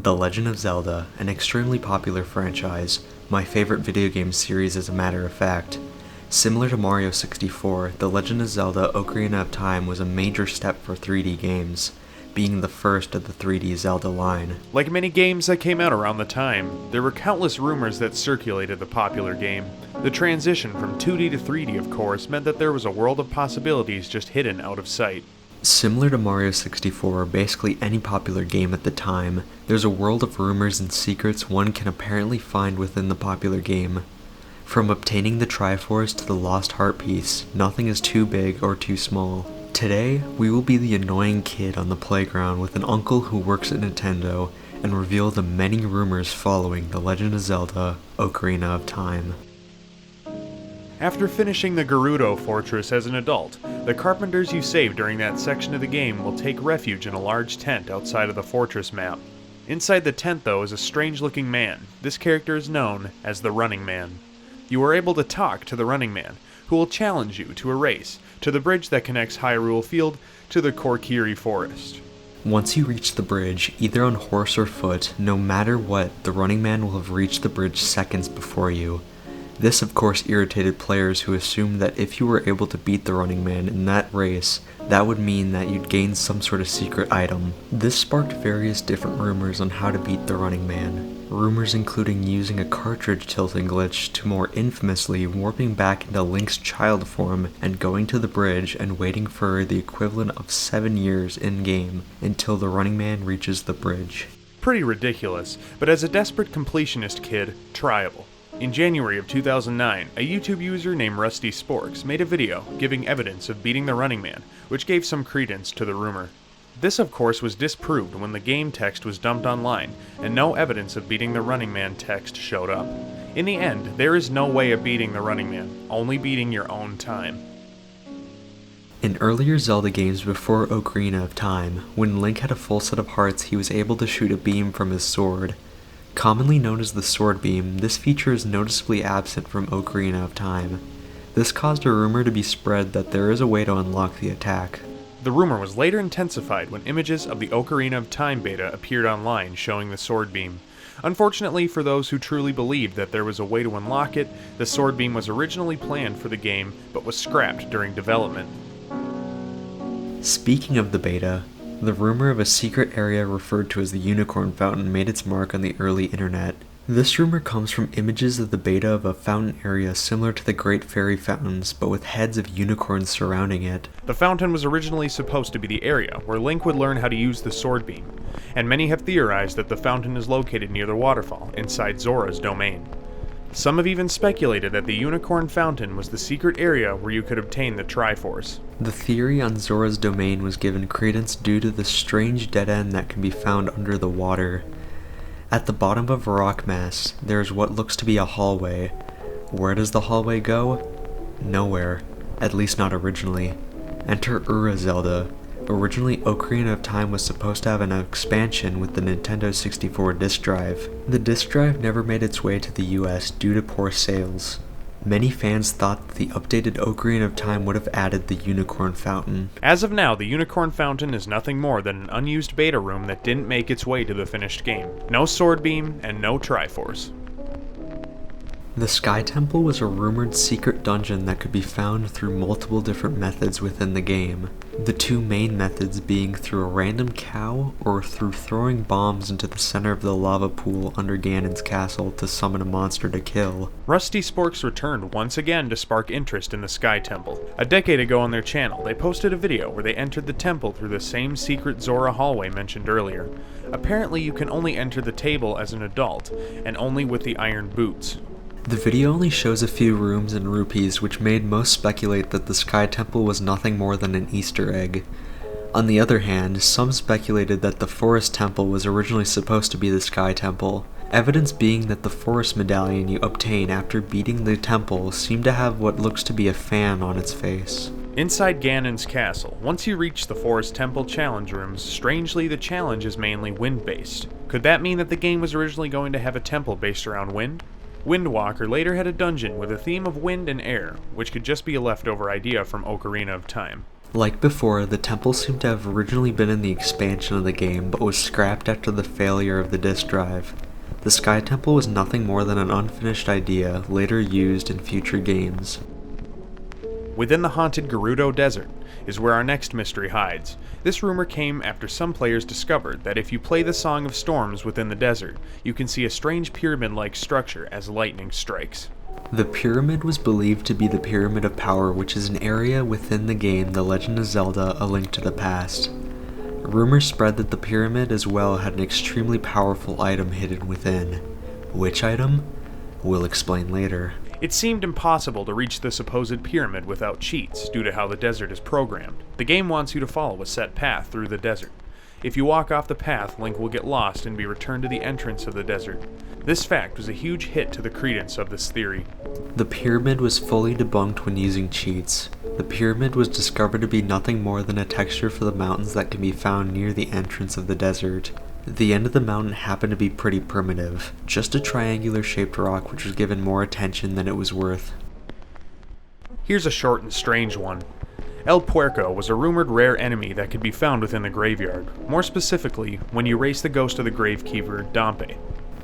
The Legend of Zelda, an extremely popular franchise, my favorite video game series as a matter of fact. Similar to Mario 64, The Legend of Zelda Ocarina of Time was a major step for 3D games, being the first of the 3D Zelda line. Like many games that came out around the time, there were countless rumors that circulated the popular game. The transition from 2D to 3D, of course, meant that there was a world of possibilities just hidden out of sight. Similar to Mario 64 or basically any popular game at the time, there's a world of rumors and secrets one can apparently find within the popular game. From obtaining the Triforce to the Lost Heart piece, nothing is too big or too small. Today, we will be the annoying kid on the playground with an uncle who works at Nintendo and reveal the many rumors following The Legend of Zelda Ocarina of Time. After finishing the Gerudo Fortress as an adult, the carpenters you save during that section of the game will take refuge in a large tent outside of the fortress map. Inside the tent, though, is a strange-looking man. This character is known as the Running Man. You are able to talk to the Running Man, who will challenge you to a race, to the bridge that connects Hyrule Field to the Korkiri Forest. Once you reach the bridge, either on horse or foot, no matter what, the Running Man will have reached the bridge seconds before you. This of course irritated players who assumed that if you were able to beat the Running Man in that race, that would mean that you'd gain some sort of secret item. This sparked various different rumors on how to beat the Running Man. Rumors including using a cartridge tilting glitch to more infamously warping back into Link's child form and going to the bridge and waiting for the equivalent of 7 years in-game until the Running Man reaches the bridge. Pretty ridiculous, but as a desperate completionist kid, tryable. In January of 2009, a YouTube user named Rusty Sporks made a video giving evidence of beating the Running Man, which gave some credence to the rumor. This of course was disproved when the game text was dumped online, and no evidence of beating the Running Man text showed up. In the end, there is no way of beating the Running Man, only beating your own time. In earlier Zelda games before Ocarina of Time, when Link had a full set of hearts, he was able to shoot a beam from his sword. Commonly known as the Sword Beam, this feature is noticeably absent from Ocarina of Time. This caused a rumor to be spread that there is a way to unlock the attack. The rumor was later intensified when images of the Ocarina of Time beta appeared online showing the Sword Beam. Unfortunately for those who truly believed that there was a way to unlock it, the Sword Beam was originally planned for the game but was scrapped during development. Speaking of the beta, the rumor of a secret area referred to as the Unicorn Fountain made its mark on the early internet. This rumor comes from images of the beta of a fountain area similar to the Great Fairy Fountains, but with heads of unicorns surrounding it. The fountain was originally supposed to be the area where Link would learn how to use the Sword Beam, and many have theorized that the fountain is located near the waterfall inside Zora's domain. Some have even speculated that the Unicorn Fountain was the secret area where you could obtain the Triforce. The theory on Zora's domain was given credence due to the strange dead end that can be found under the water. At the bottom of a rock mass, there is what looks to be a hallway. Where does the hallway go? Nowhere. At least not originally. Enter Ura Zelda. Originally, Ocarina of Time was supposed to have an expansion with the Nintendo 64 disc drive. The disc drive never made its way to the US due to poor sales. Many fans thought that the updated Ocarina of Time would have added the Unicorn Fountain. As of now, the Unicorn Fountain is nothing more than an unused beta room that didn't make its way to the finished game. No Sword Beam and no Triforce. The Sky Temple was a rumored secret dungeon that could be found through multiple different methods within the game. The two main methods being through a random cow or through throwing bombs into the center of the lava pool under Ganon's castle to summon a monster to kill. Rusty Sporks returned once again to spark interest in the Sky Temple. A decade ago on their channel, they posted a video where they entered the temple through the same secret Zora hallway mentioned earlier. Apparently you can only enter the table as an adult, and only with the iron boots. The video only shows a few rooms and rupees, which made most speculate that the Sky Temple was nothing more than an Easter egg. On the other hand, some speculated that the Forest Temple was originally supposed to be the Sky Temple, evidence being that the Forest Medallion you obtain after beating the temple seemed to have what looks to be a fan on its face. Inside Ganon's castle, once you reach the Forest Temple challenge rooms, strangely the challenge is mainly wind-based. Could that mean that the game was originally going to have a temple based around wind? Windwalker later had a dungeon with a theme of wind and air, which could just be a leftover idea from Ocarina of Time. Like before, the temple seemed to have originally been in the expansion of the game, but was scrapped after the failure of the disk drive. The Sky Temple was nothing more than an unfinished idea, later used in future games. Within the haunted Gerudo Desert is where our next mystery hides. This rumor came after some players discovered that if you play the Song of Storms within the desert, you can see a strange pyramid-like structure as lightning strikes. The pyramid was believed to be the Pyramid of Power, which is an area within the game The Legend of Zelda: A Link to the Past. Rumors spread that the pyramid as well had an extremely powerful item hidden within. Which item? We'll explain later. It seemed impossible to reach the supposed pyramid without cheats due to how the desert is programmed. The game wants you to follow a set path through the desert. If you walk off the path, Link will get lost and be returned to the entrance of the desert. This fact was a huge hit to the credence of this theory. The pyramid was fully debunked when using cheats. The pyramid was discovered to be nothing more than a texture for the mountains that can be found near the entrance of the desert. The end of the mountain happened to be pretty primitive, just a triangular-shaped rock which was given more attention than it was worth. Here's a short and strange one. El Puerco was a rumored rare enemy that could be found within the graveyard, more specifically, when you race the ghost of the gravekeeper, Dompe.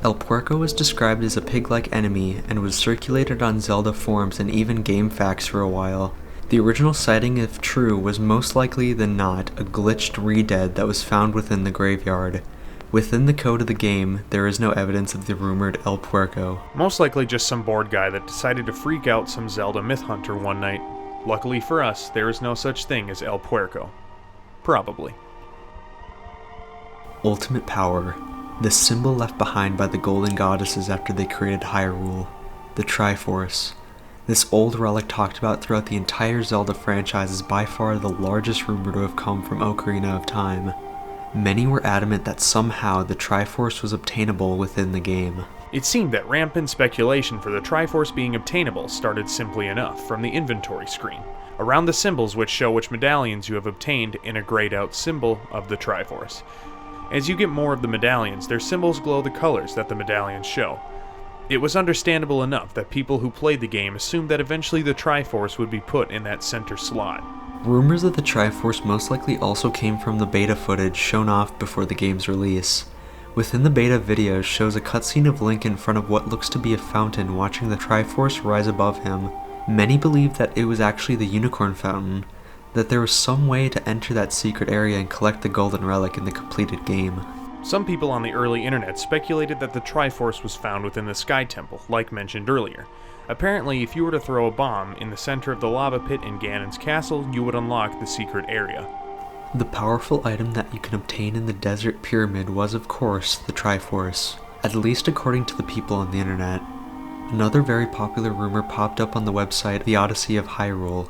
El Puerco was described as a pig-like enemy and was circulated on Zelda forums and even GameFAQs for a while. The original sighting, if true, was most likely than not a glitched re-dead that was found within the graveyard. Within the code of the game, there is no evidence of the rumored El Puerco. Most likely just some bored guy that decided to freak out some Zelda myth hunter one night. Luckily for us, there is no such thing as El Puerco. Probably. Ultimate Power. The symbol left behind by the Golden Goddesses after they created Hyrule. The Triforce. This old relic talked about throughout the entire Zelda franchise is by far the largest rumor to have come from Ocarina of Time. Many were adamant that somehow the Triforce was obtainable within the game. It seemed that rampant speculation for the Triforce being obtainable started simply enough from the inventory screen, around the symbols which show which medallions you have obtained in a grayed out symbol of the Triforce. As you get more of the medallions, their symbols glow the colors that the medallions show. It was understandable enough that people who played the game assumed that eventually the Triforce would be put in that center slot. Rumors of the Triforce most likely also came from the beta footage shown off before the game's release. Within the beta video shows a cutscene of Link in front of what looks to be a fountain watching the Triforce rise above him. Many believe that it was actually the Unicorn Fountain, that there was some way to enter that secret area and collect the golden relic in the completed game. Some people on the early internet speculated that the Triforce was found within the Sky Temple, like mentioned earlier. Apparently, if you were to throw a bomb in the center of the lava pit in Ganon's castle, you would unlock the secret area. The powerful item that you can obtain in the Desert Pyramid was, of course, the Triforce, at least according to the people on the internet. Another very popular rumor popped up on the website The Odyssey of Hyrule.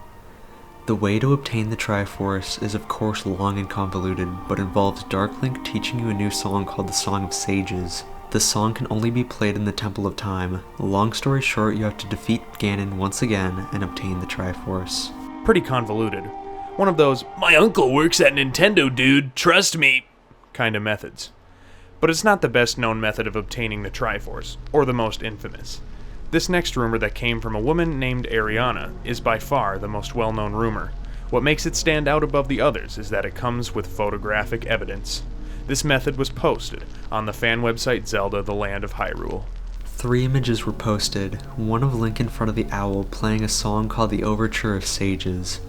The way to obtain the Triforce is of course long and convoluted, but involves Dark Link teaching you a new song called the Song of Sages. The song can only be played in the Temple of Time. Long story short, you have to defeat Ganon once again and obtain the Triforce. Pretty convoluted. One of those, "my uncle works at Nintendo, dude, trust me," kind of methods. But it's not the best known method of obtaining the Triforce, or the most infamous. This next rumor that came from a woman named Ariana is by far the most well-known rumor. What makes it stand out above the others is that it comes with photographic evidence. This method was posted on the fan website Zelda: The Land of Hyrule. 3 images were posted, one of Link in front of the owl playing a song called the Overture of Sages,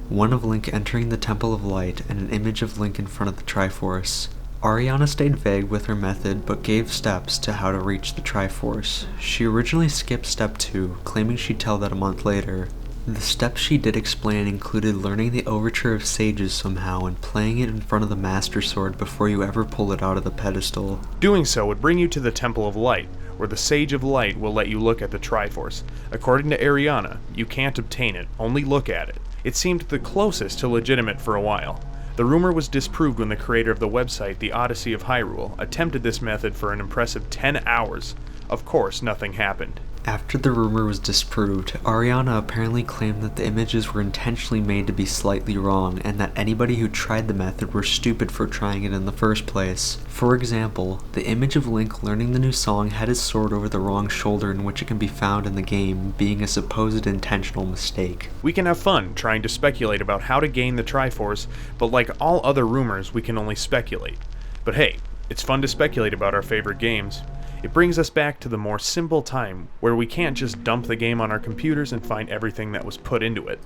one of Link entering the Temple of Light, and an image of Link in front of the Triforce. Ariana stayed vague with her method, but gave steps to how to reach the Triforce. She originally skipped step 2, claiming she'd tell that a month later. The steps she did explain included learning the Overture of Sages somehow and playing it in front of the Master Sword before you ever pull it out of the pedestal. Doing so would bring you to the Temple of Light, where the Sage of Light will let you look at the Triforce. According to Ariana, you can't obtain it, only look at it. It seemed the closest to legitimate for a while. The rumor was disproved when the creator of the website, The Odyssey of Hyrule, attempted this method for an impressive 10 hours. Of course, nothing happened. After the rumor was disproved, Ariana apparently claimed that the images were intentionally made to be slightly wrong and that anybody who tried the method were stupid for trying it in the first place. For example, the image of Link learning the new song had his sword over the wrong shoulder in which it can be found in the game, being a supposed intentional mistake. We can have fun trying to speculate about how to gain the Triforce, but like all other rumors, we can only speculate. But hey, it's fun to speculate about our favorite games. It brings us back to the more simple time where we can't just dump the game on our computers and find everything that was put into it.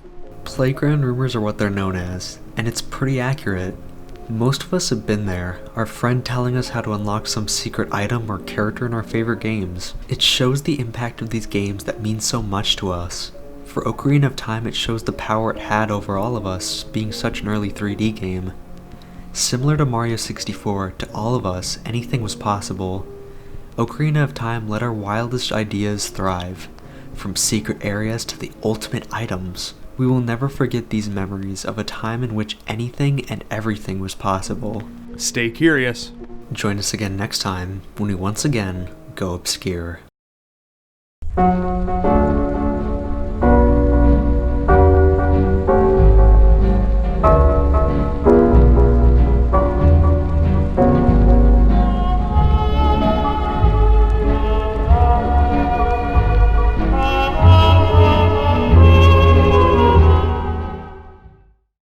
Playground rumors are what they're known as, and it's pretty accurate. Most of us have been there, our friend telling us how to unlock some secret item or character in our favorite games. It shows the impact of these games that mean so much to us. For Ocarina of Time, it shows the power it had over all of us, being such an early 3D game. Similar to Mario 64, to all of us, anything was possible. Ocarina of Time let our wildest ideas thrive, from secret areas to the ultimate items. We will never forget these memories of a time in which anything and everything was possible. Stay curious. Join us again next time when we once again go obscure.